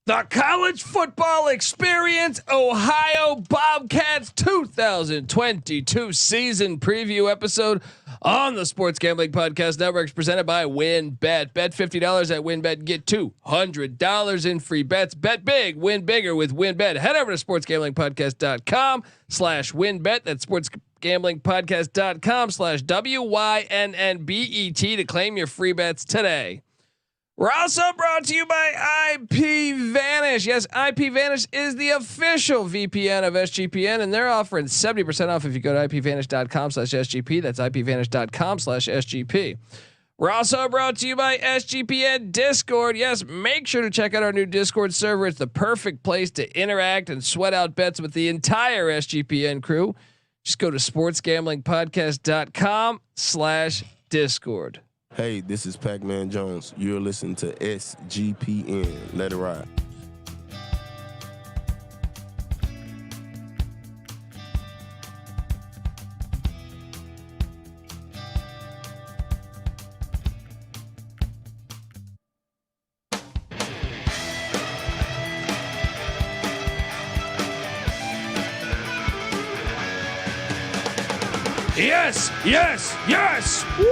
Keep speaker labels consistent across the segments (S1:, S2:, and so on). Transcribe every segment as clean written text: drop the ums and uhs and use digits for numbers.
S1: The college football experience, Ohio Bobcats 2022 season preview episode on the Sports Gambling Podcast Network, presented by WynnBET. Bet $50 at WynnBET, get $200 in free bets. Bet big, win bigger with WynnBET. Head over to sportsgamblingpodcast.com/WynnBET. That's sportsgamblingpodcast.com/WYNNBET to claim your free bets today. We're also brought to you by IP Vanish. Yes, IP Vanish is the official VPN of SGPN, and they're offering 70% off if you go to ipvanish.com/SGP. That's ipvanish.com/SGP. We're also brought to you by SGPN Discord. Yes, make sure to check out our new Discord server. It's the perfect place to interact and sweat out bets with the entire SGPN crew. Just go to sportsgamblingpodcast.com/Discord.
S2: Hey, this is Pac-Man Jones. You're listening to SGPN. Let it ride.
S1: Yes, yes, yes. Woo!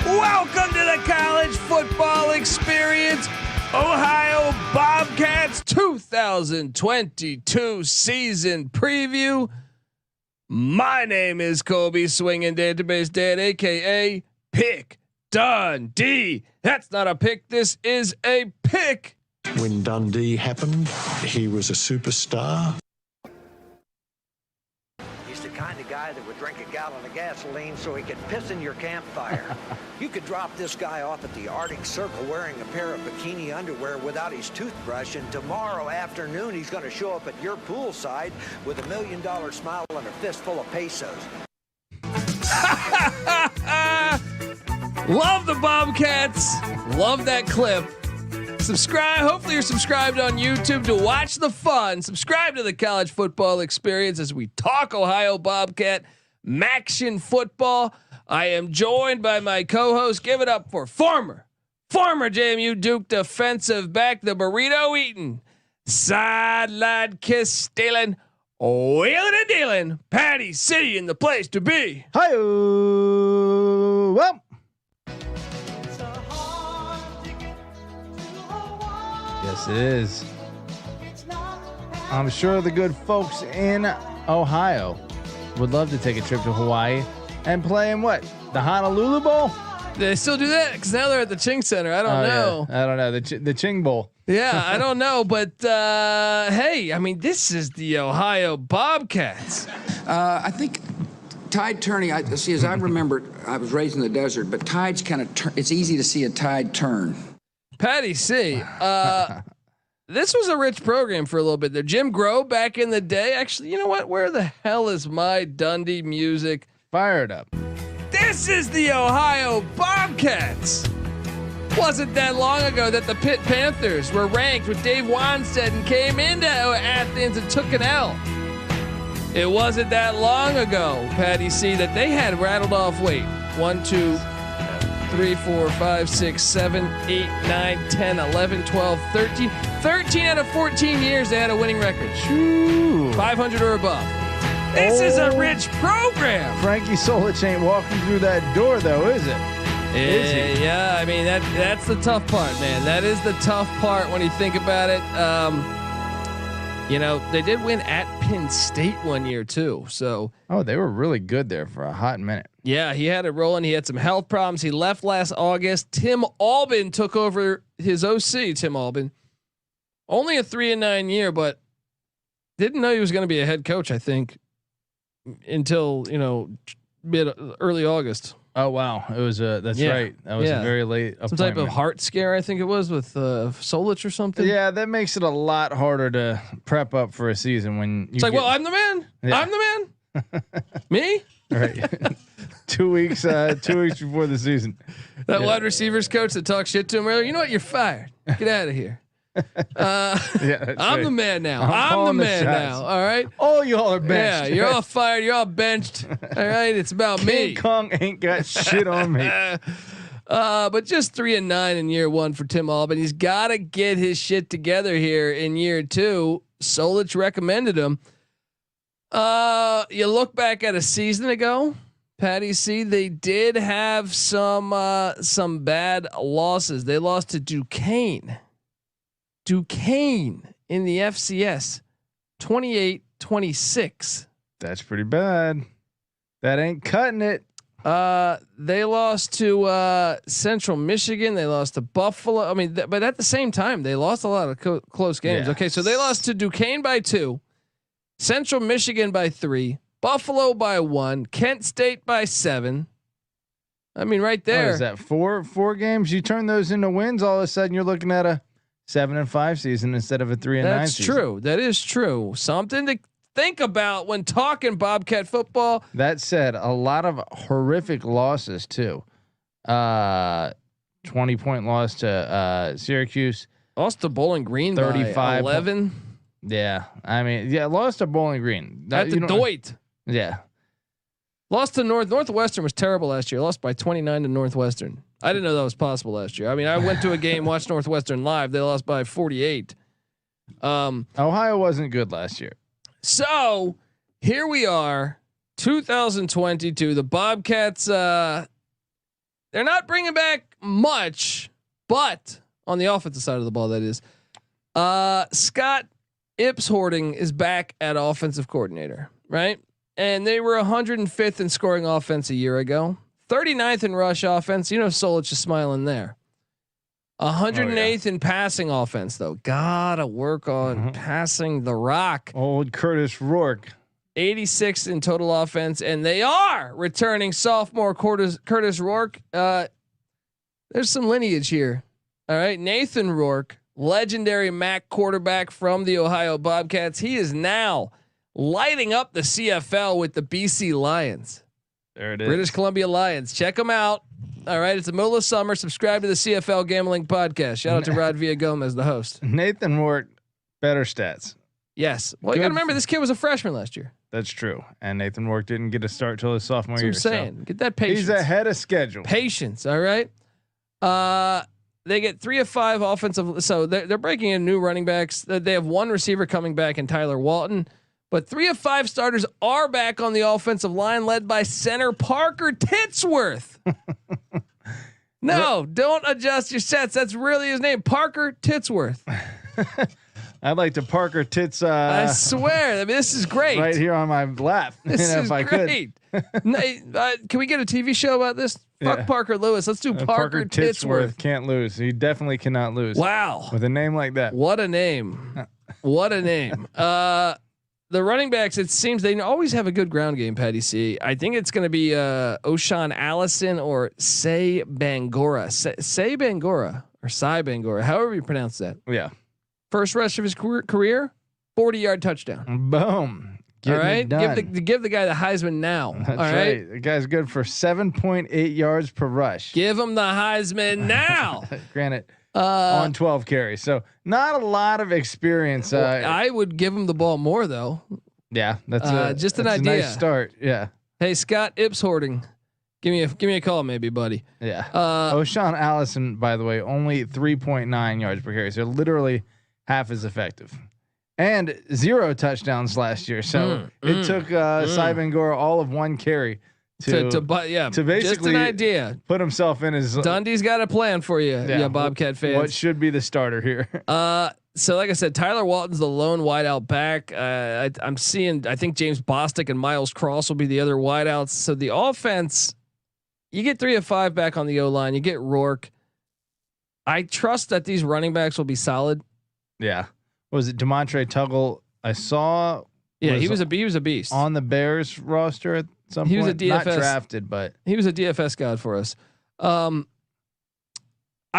S1: Welcome to the college football experience, Ohio Bobcats 2022 season preview. My name is Kobe Swinging Database Dad, aka Pick Dundee. That's not a pick. This is a pick.
S3: When Dundee happened, he was a superstar.
S4: Kind of guy that would drink a gallon of gasoline so he could piss in your campfire. You could drop this guy off at the Arctic Circle wearing a pair of bikini underwear without his toothbrush, and tomorrow afternoon he's going to show up at your poolside with $1 million smile and a fistful of pesos.
S1: Love the Bobcats. Love that clip. Subscribe. Hopefully you're subscribed on YouTube to watch the fun. Subscribe to the college football experience as we talk Ohio Bobcat Maction football. I am joined by my co-host. Give it up for former JMU Duke defensive back, the burrito eating, sideline kiss stealing, wheeling and dealing, Patty Sieh in the place to be.
S5: Hi-oh. Well. Yes, it is. I'm sure the good folks in Ohio would love to take a trip to Hawaii and play in what? The Honolulu Bowl?
S1: They still do that because now they're at the Ching Center. I don't know.
S5: Yeah. I don't know. The Ching Bowl.
S1: Yeah, I don't know. But hey, I mean, this is the Ohio Bobcats.
S6: I think tide turning. As I remember, I was raised in the desert, but tides kind of it's easy to see a tide turn.
S1: Patty C. This was a rich program for a little bit there. Jim Grow back in the day. Actually, you know what? Where the hell is my Dundee music?
S5: Fire it up.
S1: This is the Ohio Bobcats. Wasn't that long ago that the Pitt Panthers were ranked with Dave Wanstead and came into Athens and took an L. It wasn't that long ago, Patty C, that they had rattled off. Wait, 1, 2, 3, 4, 5, 6, 7, 8, 9, 10, 11, 12, 13. 13 out of 14 years they had a winning record.
S5: Ooh.
S1: 500 or above. This is a rich program.
S5: Frankie Solich ain't walking through that door though, is it?
S1: Yeah, I mean that's the tough part, man. That is the tough part when you think about it. You know, they did win at Penn State one year too. So
S5: they were really good there for a hot minute.
S1: Yeah, he had it rolling. He had some health problems. He left last August. Tim Albin took over his OC. Tim Albin, only a 3-9 year, but didn't know he was going to be a head coach. I think until early August.
S5: Oh wow, it was that's right. That was a very late appointment.
S1: Some type of heart scare, I think it was, with Solich or something.
S5: Yeah, that makes it a lot harder to prep up for a season when
S1: it's like, well, I'm the man. Yeah. I'm the man. Me?
S5: Right. 2 weeks. 2 weeks before the season.
S1: That wide receivers coach that talked shit to him earlier. You know what? You're fired. Get out of here. I'm the man now. I'm the man now. All right.
S5: All y'all are benched.
S1: Yeah, you're all fired. You're all benched. All right. It's about me.
S5: King Kong ain't got shit on me.
S1: But just 3-9 in year one for Tim Albin. He's got to get his shit together here in year two. Solich recommended him. You look back at a season ago, Patty C, they did have some bad losses. They lost to Duquesne in the FCS 28-26.
S5: That's pretty bad. That ain't cutting it.
S1: They lost to Central Michigan. They lost to Buffalo. I mean, but at the same time, they lost a lot of close games.
S5: Yeah.
S1: Okay, so they lost to Duquesne by 2, Central Michigan by 3, Buffalo by 1, Kent State by 7. I mean, right there.
S5: What is that? Four games. You turn those into wins. All of a sudden, you're looking at a 7-5 season instead of a 3-9.
S1: That's
S5: season.
S1: true. That is true. Something to think about when talking Bobcat football.
S5: That said, a lot of horrific losses too. 20-point loss to Syracuse.
S1: Lost to Bowling Green
S5: 35
S1: by 11.
S5: Yeah, I mean, lost to Bowling Green.
S1: At the Doit.
S5: Yeah,
S1: Lost to Northwestern was terrible last year. Lost by 29 to Northwestern. I didn't know that was possible last year. I mean, I went to a game, watched Northwestern live. They lost by 48.
S5: Ohio wasn't good last year.
S1: So here we are, 2022. The Bobcats, they're not bringing back much, but on the offensive side of the ball, that is, Scott Ipshorting is back at offensive coordinator, right? And they were 105th in scoring offense a year ago, 39th in rush offense. You know, Solich is smiling there. 108th in passing offense, though. Gotta work on passing the rock.
S5: Old Kurtis Rourke.
S1: 86th in total offense, and they are returning sophomore Kurtis Rourke. There's some lineage here. All right, Nathan Rourke, legendary MAC quarterback from the Ohio Bobcats. He is now lighting up the CFL with the BC Lions.
S5: There it is.
S1: British Columbia Lions. Check them out. All right, it's the middle of summer. Subscribe to the CFL Gambling Podcast. Shout out to Rod Villagomez, the host.
S5: Nathan Rourke, better stats.
S1: Yes. Well, you got to remember this kid was a frashman last year.
S5: That's true. And Nathan Rourke didn't get a start till his sophomore year.
S1: That's what I'm saying. Get that patience.
S5: He's ahead of schedule.
S1: Patience. All right. They get 3 of 5 offensive. So they're breaking in new running backs. They have one receiver coming back in Tyler Walton, but 3 of 5 starters are back on the offensive line, led by center Parker Titsworth. No, don't adjust your sets. That's really his name, Parker Titsworth.
S5: I'd like to Parker Tits.
S1: I swear, I mean, this is great.
S5: Right here on my lap.
S1: This is
S5: if I
S1: great. Can we get a TV show about this? Fuck Parker Lewis. Let's do Parker Titsworth.
S5: Can't lose. He definitely cannot lose.
S1: Wow.
S5: With a name like that.
S1: What a name. What a name. The running backs, it seems they always have a good ground game, Patty C. I think it's going to be Oshan Allison or Sieh Bangura. Sieh Bangura or Sieh Bangura, however you pronounce that.
S5: Yeah.
S1: First rush of his career, 40-yard touchdown.
S5: Boom.
S1: All right. Give the guy the Heisman now.
S5: That's
S1: all right.
S5: The guy's good for 7.8 yards per rush.
S1: Give him the Heisman now.
S5: Granted, on 12 carries. So not a lot of experience.
S1: I would give him the ball more though.
S5: Yeah. That's
S1: just an
S5: that's
S1: idea.
S5: A nice start. Yeah.
S1: Hey, Scott Ipshorting. Give me a call, maybe, buddy.
S5: Yeah. Oshan Allison, by the way, only 3.9 yards per carry. So literally half as effective, and 0 touchdowns last year. So it took Sieh Bangura all of 1 carry to basically
S1: just an idea.
S5: Put himself in his.
S1: Dundee's got a plan for you, Bobcat fans.
S5: What should be the starter here?
S1: So like I said, Tyler Walton's the lone wideout back. I'm seeing. I think James Bostic and Miles Cross will be the other wideouts. So the offense, you get 3 of 5 back on the O line. You get Rourke. I trust that these running backs will be solid.
S5: Yeah. What was it Demontre Tuggle? I saw.
S1: Yeah, he was a beast
S5: on the Bears roster at some point.
S1: He was a DFS,
S5: not drafted, but
S1: he was a DFS god for us. I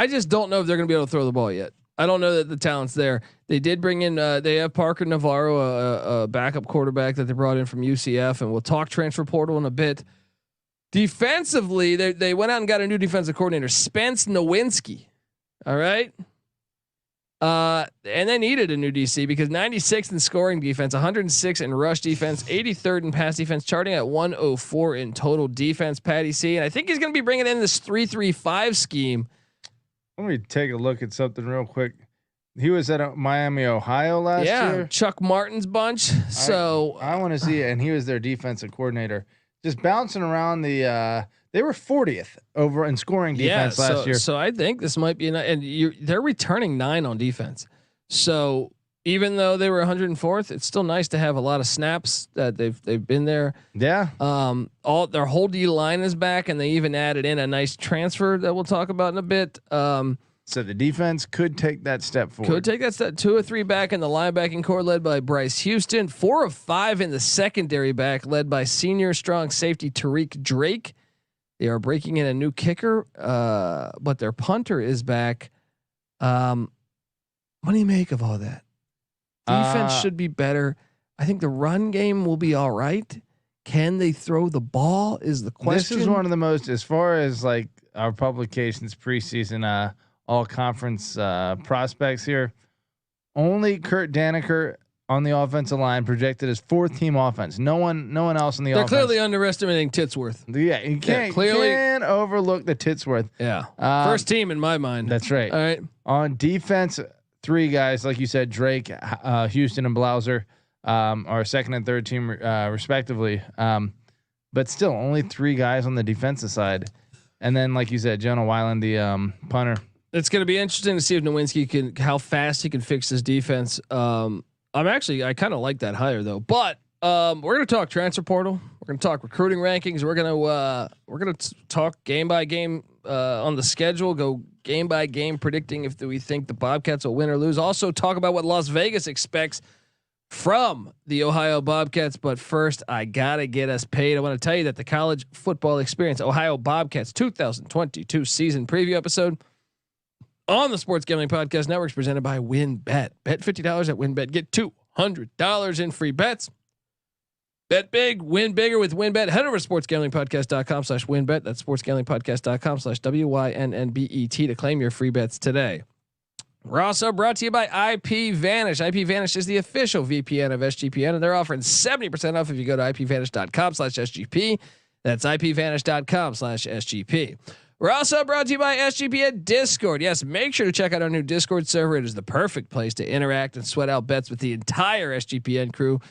S1: just don't know if they're going to be able to throw the ball yet. I don't know that the talent's there. They did bring in. They have Parker Navarro, a backup quarterback that they brought in from UCF, and we'll talk transfer portal in a bit. Defensively, they went out and got a new defensive coordinator, Spence Nowinski. All right. And they needed a new DC because 96th in scoring defense, 106 in rush defense, 83rd in pass defense, charting at 104 in total defense. Patty C, and I think he's going to be bringing in this 3-3-5 scheme.
S5: Let me take a look at something real quick. He was at Miami, Ohio last year.
S1: Chuck Martin's bunch. So
S5: I want to see it, and he was their defensive coordinator, just bouncing around the. They were 40th over in scoring defense last year.
S1: So I think this might be they're returning 9 on defense. So even though they were 104th, it's still nice to have a lot of snaps that they've been there.
S5: Yeah.
S1: All their whole D line is back, and they even added in a nice transfer that we'll talk about in a bit.
S5: So the defense could take that step forward.
S1: Could take that step. 2 or 3 back in the linebacking core, led by Bryce Houston. 4 of 5 in the secondary back, led by senior strong safety Tariq Drake. They are breaking in a new kicker, but their punter is back. What do you make of all that? Defense should be better. I think the run game will be all right. Can they throw the ball? Is the question.
S5: This is one of the most, as far as like our publications preseason, all conference prospects here. Only Kurt Daniker on the offensive line projected as 4th team offense. No one else in the offense.
S1: They're clearly underestimating Titsworth.
S5: Yeah, you can't overlook the Titsworth.
S1: Yeah, first team in my mind.
S5: That's right.
S1: All right.
S5: On defense, 3 guys like you said, Drake, Houston, and Blauser are second and third team respectively. But still, only 3 guys on the defensive side, and then like you said, Jonah Weiland, the punter.
S1: It's going to be interesting to see if Nowinski how fast he can fix his defense. I kind of like that hire though, but we're going to talk transfer portal. We're going to talk recruiting rankings. We're going to talk game by game on the schedule, go game by game, predicting if we think the Bobcats will win or lose. Also talk about what Las Vegas expects from the Ohio Bobcats. But first, I gotta get us paid. I want to tell you that the college football experience, Ohio Bobcats 2022 season preview episode on the Sports Gambling Podcast Network is presented by WynnBet. Bet $50 at WynnBet. Get $200 in free bets. Bet big, win bigger with WynnBet. Head over to sportsgamblingpodcast.com/WynnBet. That's sportsgamblingpodcast.com/WYNNBET to claim your free bets today. We're also brought to you by IPVanish. IPVanish is the official VPN of SGPN, and they're offering 70% off if you go to IPVanish.com/SGP. That's IPVanish.com/SGP. We're also brought to you by SGPN Discord. Yes, make sure to check out our new Discord server. It is the perfect place to interact and sweat out bets with the entire SGPN crew.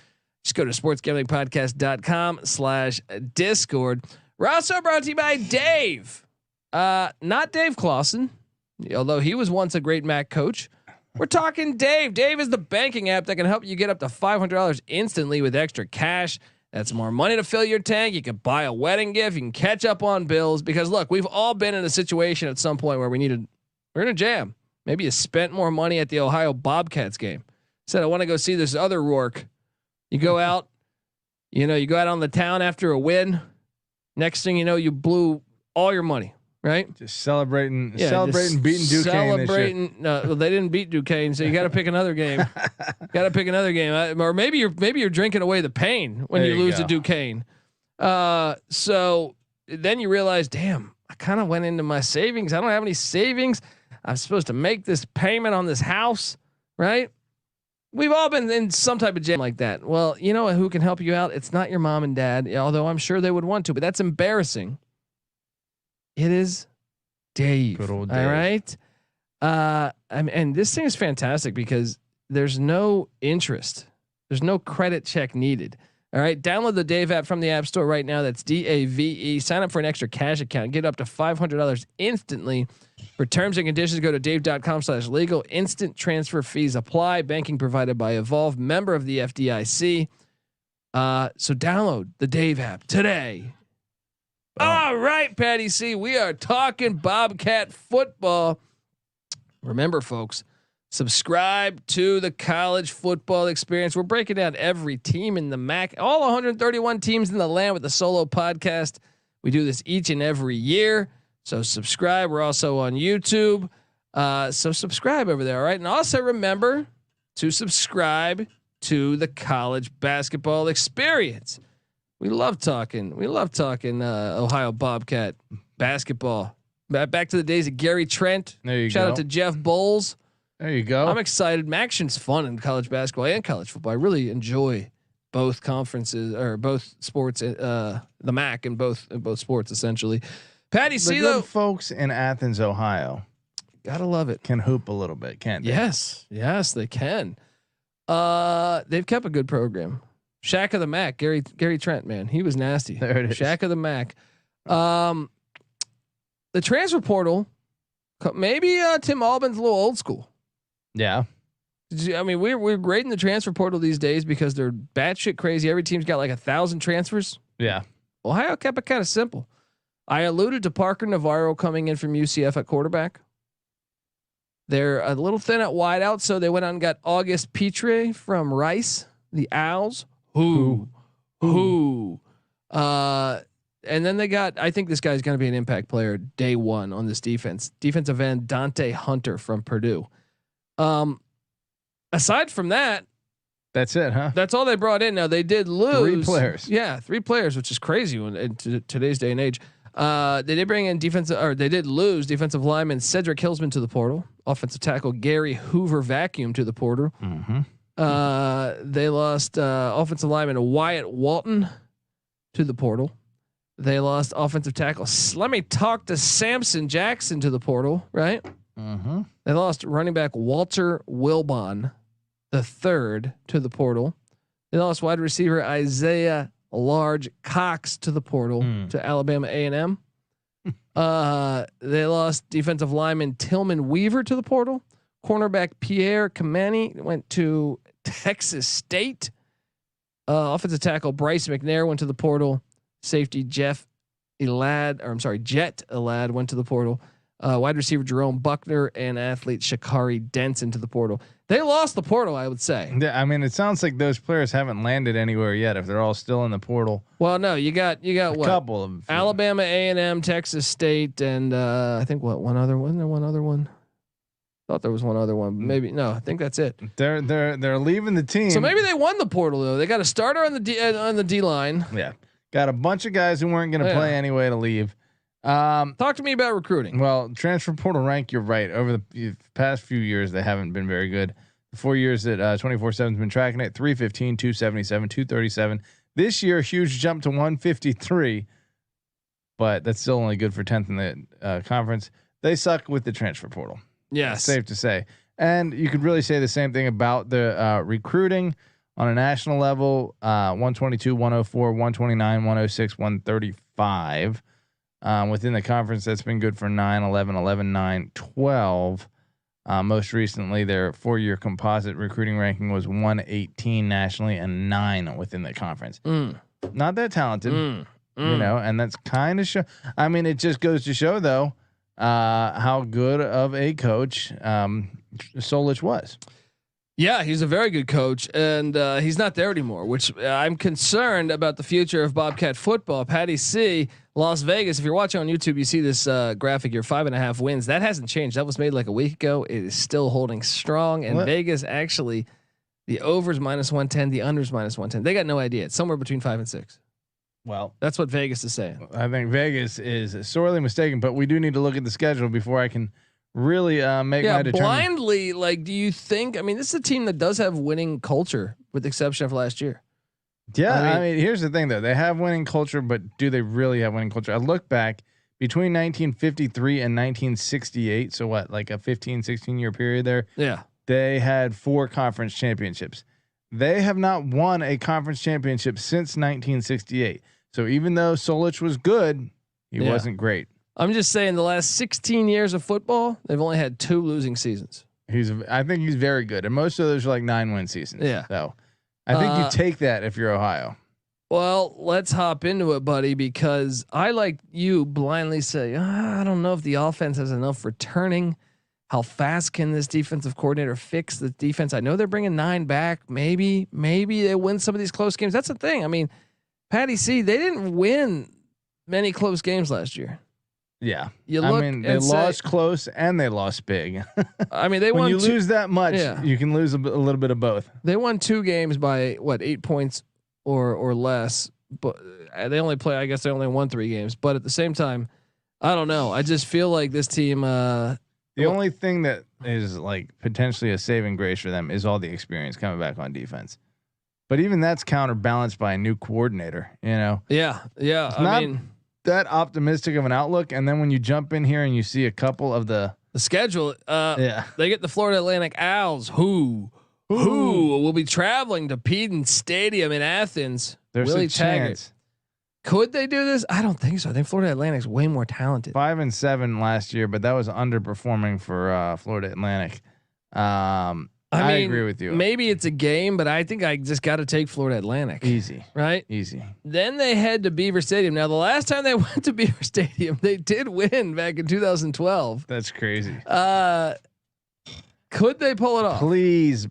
S1: Just go to sportsgamblingpodcast.com/Discord. We're also brought to you by Dave. Not Dave Clawson, although he was once a great MAC coach. We're talking Dave. Dave is the banking app that can help you get up to $500 instantly with extra cash. That's more money to fill your tank. You can buy a wedding gift. You can catch up on bills because look, we've all been in a situation at some point where we're in a jam. Maybe you spent more money at the Ohio Bobcats game. Said, I want to go see this other Rourke. You go out, you go out on the town after a win. Next thing you know, you blew all your money, right?
S5: Just celebrating beating Duquesne.
S1: No, they didn't beat Duquesne, so you got to pick another game. Or maybe you're drinking away the pain when you lose to Duquesne. So then you realize, damn, I kind of went into my savings. I don't have any savings. I'm supposed to make this payment on this house, right? We've all been in some type of jam like that. Well, you know who can help you out? It's not your mom and dad, although I'm sure they would want to, but that's embarrassing. It is Dave.
S5: Good old Dave.
S1: All right. And this thing is fantastic because there's no interest. There's no credit check needed. All right. Download the Dave app from the App Store right now. That's DAVE. Sign up for an extra cash account. Get up to $500 instantly. For terms and conditions, go to dave.com/legal. Instant transfer fees apply. Banking provided by Evolve, member of the FDIC. So download the Dave app today. All right, Patty C. We are talking Bobcat football. Remember, folks, subscribe to the college football experience. We're breaking down every team in the MAC, all 131 teams in the land with the solo podcast. We do this each and every year. So subscribe. We're also on YouTube. So subscribe over there. All right. And also remember to subscribe to the college basketball experience. We love talking Ohio Bobcat basketball. Back to the days of Gary Trent.
S5: There you
S1: Shout
S5: go.
S1: out to Jeff Bowles.
S5: There you go.
S1: I'm excited. Action's fun in college basketball and college football. I really enjoy both conferences or both sports. The MAC in both sports essentially. Patty Sieh, though,
S5: folks in Athens, Ohio,
S1: gotta love it.
S5: can hoop a little bit, can't they?
S1: Yes, they can. They've kept a good program. Shaq of the MAC, Gary Trent, man, he was nasty.
S5: There it is.
S1: Shaq of the MAC. The transfer portal, maybe Tim Albin's a little old school.
S5: Yeah.
S1: I mean, we're grading the transfer portal these days because they're batshit crazy. Every team's got like 1,000 transfers.
S5: Yeah.
S1: Ohio kept it kind of simple. I alluded to Parker Navarro coming in from UCF at quarterback. They're a little thin at wideout, so they went out and got August Pitre from Rice, the Owls. Who? And then they got, I think this guy's going to be an impact player day one on this defense. Defensive end Dante Hunter from Purdue. Aside from that,
S5: that's it, huh?
S1: That's all they brought in. Now they did lose
S5: 3 players.
S1: Yeah, 3 players, which is crazy in today's day and age. They did bring in they did lose defensive lineman Cedric Hillsman to the portal. Offensive tackle Gary Hoover Vacuum to the portal.
S5: Mm-hmm.
S1: They lost offensive lineman Wyatt Walton to the portal. They lost offensive tackle. Let me talk to Samson Jackson to the portal, right?
S5: Mm-hmm.
S1: They lost running back Walter Wilbon the third to the portal. They lost wide receiver Isaiah Large Cox to the portal to Alabama A&M. They lost defensive lineman Tillman Weaver to the portal. Cornerback Pierre Kamani went to Texas State. Offensive tackle Bryce McNair went to the portal. Safety Jet Elad went to the portal. Wide receiver Jerome Buckner and athlete Shakari Denson to the portal. They lost the portal, I would say.
S5: Yeah, I mean, it sounds like those players haven't landed anywhere yet. If they're all still in the portal.
S1: Well, no, you got
S5: a
S1: what?
S5: Couple of
S1: Alabama A&M, Texas State, and I think one other one. Wasn't there one other one? Thought there was one other one. Maybe no. I think that's it.
S5: They're leaving the team.
S1: So maybe they won the portal though. They got a starter on the D line.
S5: Yeah, got a bunch of guys who weren't going to play anyway to leave.
S1: Talk to me about recruiting.
S5: Well, transfer portal rank, you're right. Over the past few years, they haven't been very good. The 4 years that 24/7's been tracking it: 315, 277, 237. This year, huge jump to 153, but that's still only good for 10th in the conference. They suck with the transfer portal.
S1: Yes,
S5: safe to say. And you could really say the same thing about the recruiting on a national level: 122, 104, 129, 106, 135. Within the conference, that's been good for 9, 11, 11, 9, 12. Most recently, their 4-year composite recruiting ranking was 118 nationally and 9 within the conference. Not that talented, you know, and that's kind of show. I mean, it just goes to show, though, how good of a coach Solich was.
S1: Yeah, he's a very good coach, and he's not there anymore, which I'm concerned about the future of Bobcat football. Patty Sieh, Las Vegas. If you're watching on YouTube, you see this graphic. Your 5.5 wins. That hasn't changed. That was made like a week ago. It is still holding strong. And Vegas actually, the overs -110, the unders -110. They got no idea. It's somewhere between 5 and 6.
S5: Well,
S1: that's what Vegas is saying.
S5: I think Vegas is sorely mistaken, but we do need to look at the schedule before I can really make my determination.
S1: Blindly, like, do you think? I mean, this is a team that does have winning culture, with the exception of last year.
S5: Yeah, I mean, here's the thing though. They have winning culture, but do they really have winning culture? I look back between 1953 and 1968. So what, like a 15, 16 year period there?
S1: Yeah.
S5: They had 4 conference championships. They have not won a conference championship since 1968. So even though Solich was good, he wasn't great.
S1: I'm just saying the last 16 years of football, they've only had 2 losing seasons.
S5: I think he's very good. And most of those are like 9-win seasons.
S1: Yeah.
S5: So I think you take that if you're Ohio.
S1: Well, let's hop into it, buddy, because I, like you, blindly say, I don't know if the offense has enough returning. How fast can this defensive coordinator fix the defense? I know they're bringing 9 back. Maybe they win some of these close games. That's the thing. I mean, Patty Sieh, they didn't win many close games last year.
S5: Yeah,
S1: they
S5: lost close and they lost big.
S1: I mean, they won.
S5: When you lose that much, you can lose a little bit of both.
S1: They won 2 games by 8 points or less, but they only play. I guess they only won 3 games. But at the same time, I don't know. I just feel like this team.
S5: The The only thing that is like potentially a saving grace for them is all the experience coming back on defense. But even that's counterbalanced by a new coordinator, you know?
S1: Yeah. I mean,
S5: that optimistic of an outlook. And then when you jump in here and you see a couple of the
S1: schedule, they get the Florida Atlantic Owls, who will be traveling to Peden Stadium in Athens.
S5: There's
S1: Willie
S5: a chance.
S1: Could they do this? I don't think so. I think Florida Atlantic's way more talented.
S5: 5-7 last year, but that was underperforming for Florida Atlantic. I mean, agree with you.
S1: Maybe it's a game, but I think I just got to take Florida Atlantic.
S5: Easy,
S1: right?
S5: Easy.
S1: Then they head to Beaver Stadium. Now, the last time they went to Beaver Stadium, they did win back in 2012.
S5: That's crazy.
S1: Could they pull it off?
S5: Please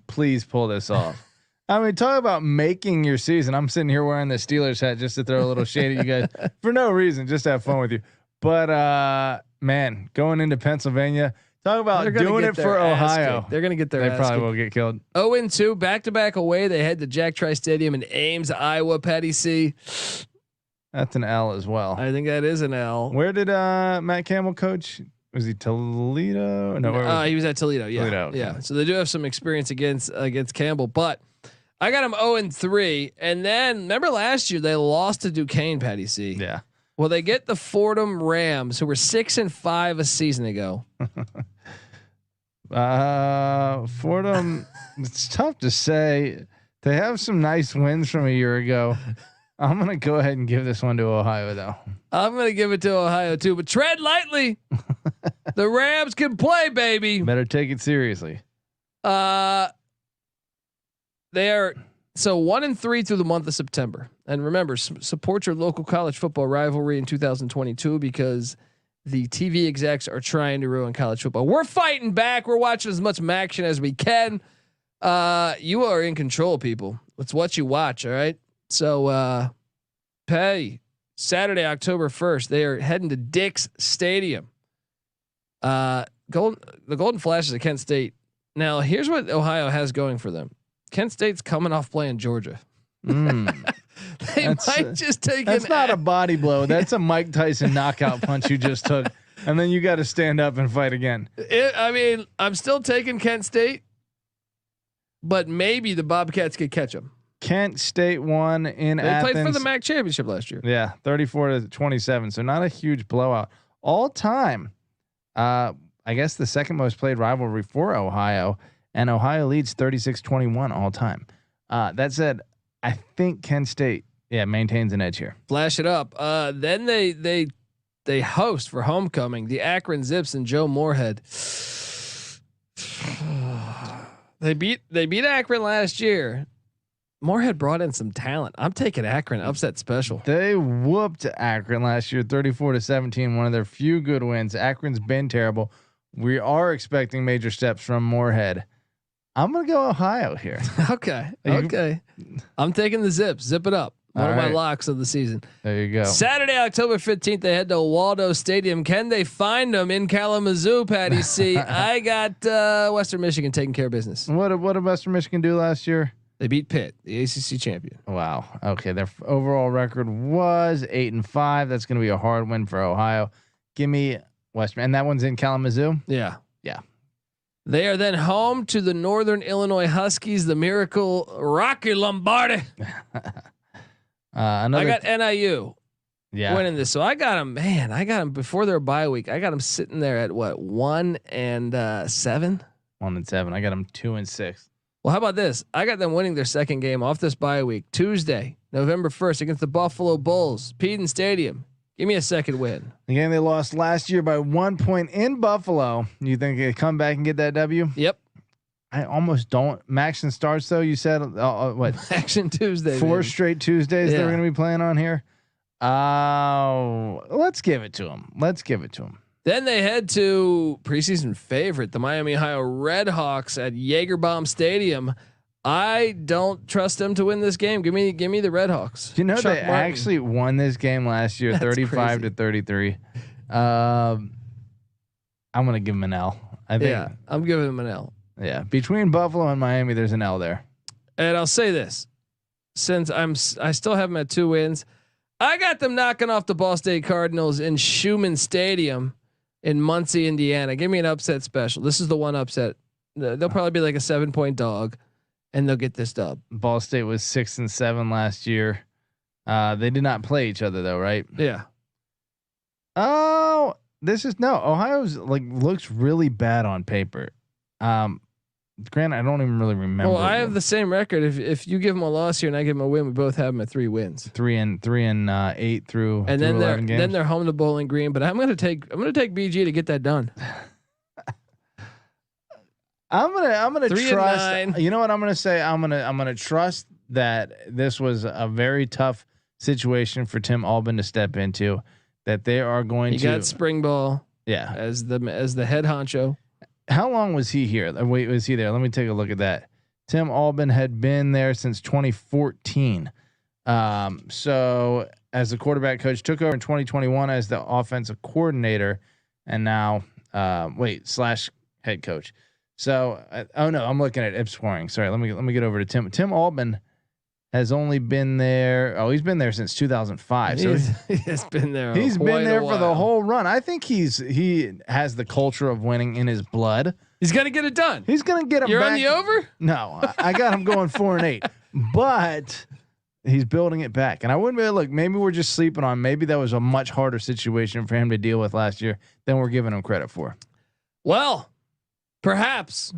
S5: pull this off. I mean, talk about making your season. I'm sitting here wearing the Steelers hat just to throw a little shade at you guys for no reason, just to have fun with you. But man, going into Pennsylvania, talk about doing it for Ohio.
S1: They're going to get their
S5: They probably will get killed.
S1: 0-2, back-to-back away. They head to Jack Trice Stadium in Ames, Iowa. Patty C.
S5: That's an L as well.
S1: I think that is an L.
S5: Where did Matt Campbell coach? Was he Toledo? No,
S1: he was at Toledo. Yeah,
S5: Toledo, okay.
S1: Yeah. So they do have some experience against Campbell, but I got them 0-3. And then remember last year they lost to Duquesne, Patty C.
S5: Yeah.
S1: Well, they get the Fordham Rams, who were 6-5 a season ago.
S5: Fordham. It's tough to say. They have some nice wins from a year ago. I'm gonna go ahead and give this one to Ohio, though.
S1: I'm gonna give it to Ohio too, but tread lightly. The Rams can play, baby.
S5: Better take it seriously.
S1: They are 1-3 through the month of September, and remember, support your local college football rivalry in 2022 because the TV execs are trying to ruin college football. We're fighting back. We're watching as much action as we can. You are in control, people. It's what you watch. All right. So, Saturday, October 1st, they are heading to Dick's Stadium. The Golden Flashes of Kent State. Now, here's what Ohio has going for them. Kent State's coming off playing Georgia. They might just take.
S5: That's not a body blow. That's a Mike Tyson knockout punch you just took, and then you got to stand up and fight again.
S1: I mean, I'm still taking Kent State, but maybe the Bobcats could catch them.
S5: Kent State won in
S1: They
S5: Athens.
S1: played for the MAC championship last year.
S5: Yeah, 34-27. So not a huge blowout. All time, I guess the second most played rivalry for Ohio, and Ohio leads 36-21 all time. That said, I think Kent State, maintains an edge here.
S1: Flash it up. Then they host for homecoming the Akron Zips and Joe Moorhead. They beat Akron last year. Moorhead brought in some talent. I'm taking Akron upset special.
S5: They whooped Akron last year, 34-17. One of their few good wins. Akron's been terrible. We are expecting major steps from Moorhead. I'm gonna go Ohio here.
S1: Okay. I'm taking the Zips. Zip it up. One of my locks of the season.
S5: There you go.
S1: Saturday, October 15th, they head to Waldo Stadium. Can they find them in Kalamazoo, Patty C? I got Western Michigan taking care of business.
S5: What did Western Michigan do last year?
S1: They beat Pitt, the ACC champion.
S5: Wow. Okay. Their overall record was 8-5. That's going to be a hard win for Ohio. Give me Western, and that one's in Kalamazoo.
S1: Yeah.
S5: Yeah.
S1: They are then home to the Northern Illinois Huskies, the Miracle Rocky Lombardi. I got NIU winning this. So I got them, man. I got them before their bye week. I got them sitting there at what, 1-7?
S5: 1-7. I got them 2-6.
S1: Well, how about this? I got them winning their second game off this bye week, Tuesday, November 1st against the Buffalo Bulls, Peden Stadium. Give me a second win.
S5: The game they lost last year by 1 point in Buffalo. You think they come back and get that W?
S1: Yep.
S5: I almost don't. Maxion starts though. You said what?
S1: Action Tuesday.
S5: 4
S1: baby.
S5: straight Tuesdays they're going to be playing on here. Let's give it to them.
S1: Then they head to preseason favorite, the Miami Ohio Redhawks at Jaeger Stadium. I don't trust them to win this game. Give me the Redhawks.
S5: You know,
S1: Chuck
S5: they
S1: Martin.
S5: actually won this game last year, 35-33. I'm gonna give them an L. I think.
S1: Yeah, I'm giving them an L.
S5: Yeah, between Buffalo and Miami, there's an L there.
S1: And I'll say this, since I still have them at 2 wins, I got them knocking off the Ball State Cardinals in Schumann Stadium in Muncie, Indiana. Give me an upset special. This is the one upset. They'll probably be like a 7-point dog, and they'll get this dub.
S5: Ball State was 6-7 last year. They did not play each other though, right?
S1: Yeah.
S5: Oh, Ohio's like looks really bad on paper. Grant, I don't even really remember.
S1: Well, I have the same record. If you give them a loss here and I give them a win, we both have them at 3 wins.
S5: 3 and 8 through.
S1: And
S5: through
S1: then
S5: 11 games.
S1: then they're home to Bowling Green. But I'm gonna take BG to get that done.
S5: I'm gonna
S1: 3
S5: trust.
S1: and 9.
S5: You know what I'm gonna say? I'm gonna trust that this was a very tough situation for Tim Albin to step into. That they are going
S1: He
S5: to.
S1: got spring ball.
S5: Yeah.
S1: As the head honcho.
S5: How long was he here? Wait, was he there? Let me take a look at that. Tim Albin had been there since 2014. So as the quarterback coach, took over in 2021 as the offensive coordinator, and now / head coach. So I'm looking at Ip scoring. Sorry, let me get over to Tim. Tim Albin has only been there. Oh, he's been there since 2005. So
S1: He has been there.
S5: he's been there for the whole run. I think he has the culture of winning in his blood.
S1: He's gonna get it done.
S5: He's gonna get him.
S1: You're
S5: back.
S1: on the over?
S5: No, I got him going 4-8, but he's building it back. And I wouldn't be look. Maybe we're just sleeping on. Maybe that was a much harder situation for him to deal with last year than we're giving him credit for.
S1: Well, perhaps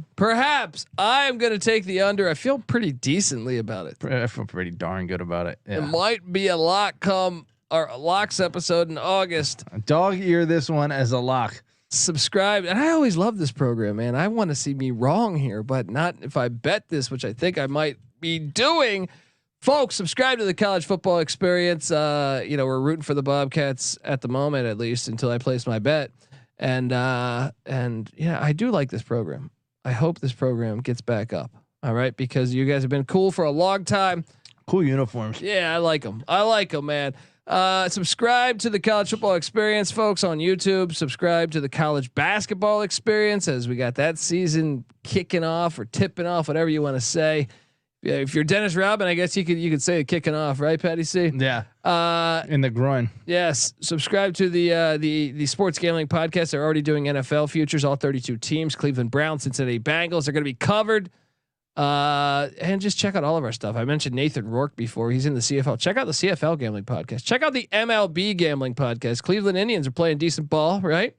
S1: I am going to take the under. I feel pretty decently about it.
S5: I feel pretty darn good about it. Yeah.
S1: It might be a lock a locks episode in August.
S5: Dog ear this one as a lock.
S1: Subscribe, and I always love this program, man. I want to see me wrong here, but not if I bet this, which I think I might be doing. Folks, subscribe to the College Football Experience. We're rooting for the Bobcats at the moment, at least until I place my bet. And I do like this program. I hope this program gets back up. All right, because you guys have been cool for a long time.
S5: Cool uniforms.
S1: Yeah, I like them, man. Subscribe to the College Football Experience, folks, on YouTube. Subscribe to the College Basketball Experience as we got that season kicking off or tipping off, whatever you want to say. Yeah, if you're Dennis Rodman, I guess you could say kicking off, right, Patty C?
S5: Yeah. In the groin.
S1: Yes. Subscribe to the Sports Gambling Podcast. They're already doing NFL futures, all 32 teams. Cleveland Browns, Cincinnati Bengals are going to be covered. And just check out all of our stuff. I mentioned Nathan Rourke before. He's in the CFL. Check out the CFL Gambling Podcast. Check out the MLB Gambling Podcast. Cleveland Indians are playing decent ball, right?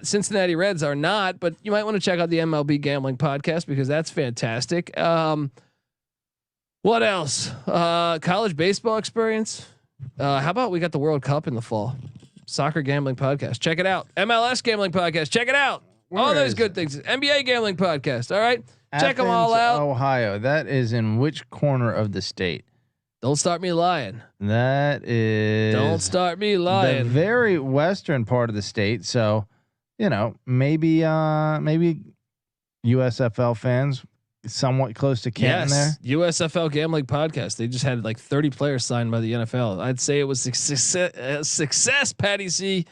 S1: Cincinnati Reds are not, but you might want to check out the MLB Gambling Podcast because that's fantastic. What else? College baseball experience. How about we got the World Cup in the fall? Soccer Gambling Podcast. Check it out. MLS Gambling Podcast. Check it out. All those good things. NBA Gambling Podcast. All right. Check them all out.
S5: Ohio. That is in which corner of the state?
S1: Don't start me lying.
S5: That is.
S1: Don't start me lying.
S5: The very western part of the state. So, maybe USFL fans somewhat close to Canton there.
S1: USFL Gambling Podcast. They just had like 30 players signed by the NFL. I'd say it was success. Patty C.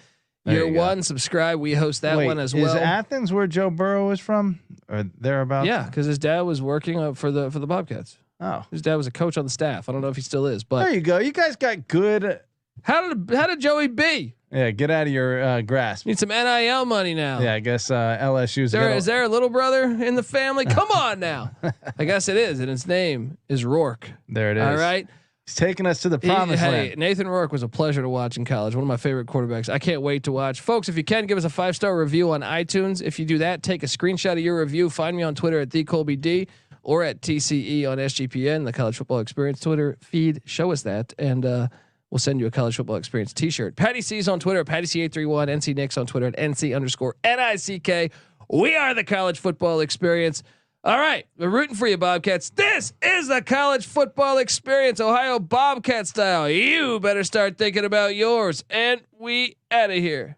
S1: Year one. Subscribe. We host that one as well.
S5: Is Athens where Joe Burrow is from, or thereabouts?
S1: Yeah, because his dad was working for the Bobcats.
S5: Oh,
S1: his dad was a coach on the staff. I don't know if he still is, but
S5: there you go. You guys got good.
S1: How did Joey B?
S5: Yeah, get out of your grasp.
S1: Need some NIL money now.
S5: Yeah, I guess LSU's.
S1: Is there a little brother in the family? Come on now. I guess it is, and his name is Rourke.
S5: There it is.
S1: All right.
S5: He's taking us to the promised land.
S1: Nathan Rourke was a pleasure to watch in college. One of my favorite quarterbacks. I can't wait to watch. Folks, if you can, give us a 5-star review on iTunes. If you do that, take a screenshot of your review. Find me on Twitter at TheColbyD or at TCE on SGPN, the College Football Experience Twitter feed. Show us that, and we'll send you a College Football Experience t-shirt. Patty C's on Twitter at PattyC831. NC Nick's on Twitter at NC_NICK. We are the College Football Experience. All right, we're rooting for you, Bobcats. This is the College Football Experience, Ohio Bobcat style. You better start thinking about yours, and we out of here.